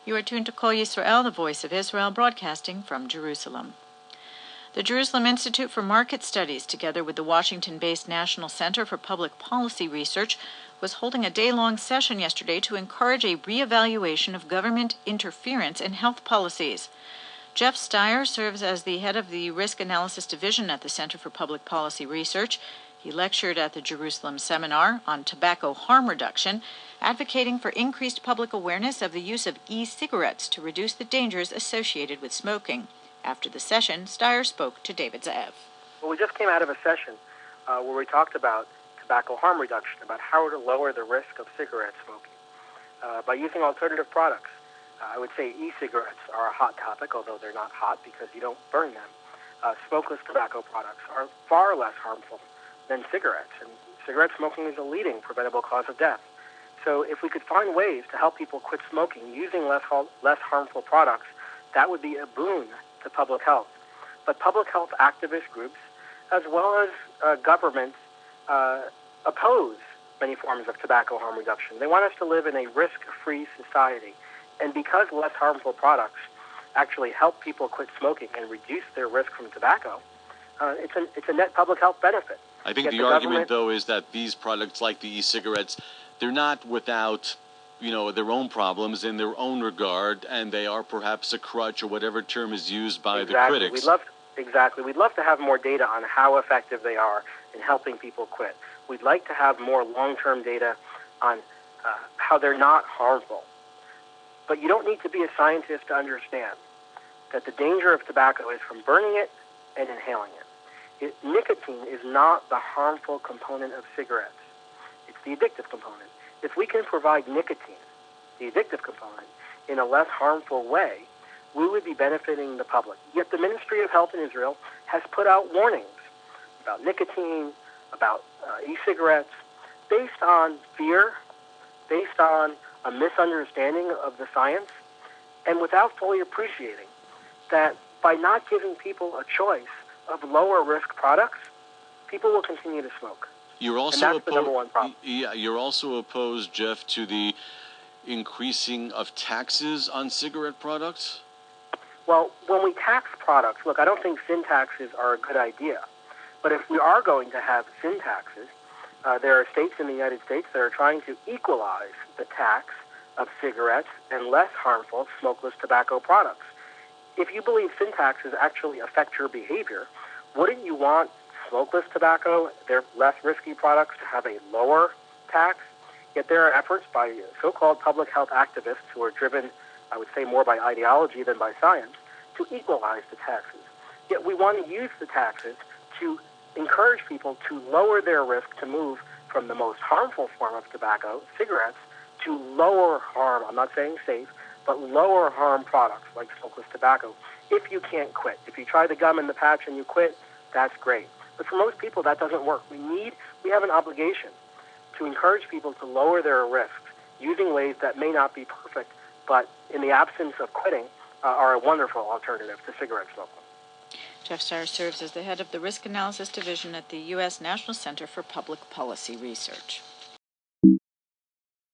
You are tuned to Kol Yisrael, the voice of Israel, broadcasting from Jerusalem. The Jerusalem Institute for Market Studies, together with the Washington-based National Center for Public Policy Research, was holding a day-long session yesterday to encourage a reevaluation of government interference in health policies. Jeff Stier serves as the head of the Risk Analysis Division at the Center for Public Policy Research. He lectured at the Jerusalem Seminar on Tobacco Harm Reduction, advocating for increased public awareness of the use of e-cigarettes to reduce the dangers associated with smoking. After the session, Stier spoke to David Ze'ev. Well, we just came out of a session where we talked about tobacco harm reduction, about how to lower the risk of cigarette smoking by using alternative products. I would say e-cigarettes are a hot topic, although they're not hot because you don't burn them. Smokeless tobacco products are far less harmful than cigarettes, and cigarette smoking is a leading preventable cause of death. So if we could find ways to help people quit smoking using less harmful products, that would be a boon to public health. But public health activist groups, as well as governments, oppose many forms of tobacco harm reduction. They want us to live in a risk-free society. And because less harmful products actually help people quit smoking and reduce their risk from tobacco, it's a net public health benefit. I think the argument, though, is that these products like the e-cigarettes, they're not without, their own problems in their own regard, and they are perhaps a crutch or whatever term is used by the critics. We'd love to have more data on how effective they are in helping people quit. We'd like to have more long-term data on how they're not harmful. But you don't need to be a scientist to understand that the danger of tobacco is from burning it and inhaling it. Nicotine is not the harmful component of cigarettes. It's the addictive component. If we can provide nicotine, the addictive component, in a less harmful way, we would be benefiting the public. Yet the Ministry of Health in Israel has put out warnings about nicotine, about e-cigarettes, based on fear, based on a misunderstanding of the science, and without fully appreciating that by not giving people a choice of lower-risk products, people will continue to smoke. You're also and that's the number one problem. Yeah, you're also opposed, Jeff, to the increasing of taxes on cigarette products? Well, when we tax products, look, I don't think sin taxes are a good idea. But if we are going to have sin taxes, there are states in the United States that are trying to equalize the tax of cigarettes and less harmful smokeless tobacco products. If you believe sin taxes actually affect your behavior, wouldn't you want smokeless tobacco, their less risky products, to have a lower tax? Yet there are efforts by so-called public health activists who are driven, I would say, more by ideology than by science, to equalize the taxes. Yet we want to use the taxes to encourage people to lower their risk to move from the most harmful form of tobacco, cigarettes, to lower harm, I'm not saying safe, but lower harm products like smokeless tobacco. If you can't quit, if you try the gum and the patch and you quit, that's great. But for most people, that doesn't work. We have an obligation to encourage people to lower their risks using ways that may not be perfect, but in the absence of quitting, are a wonderful alternative to cigarette smoking. Jeff Stier serves as the head of the Risk Analysis Division at the U.S. National Center for Public Policy Research.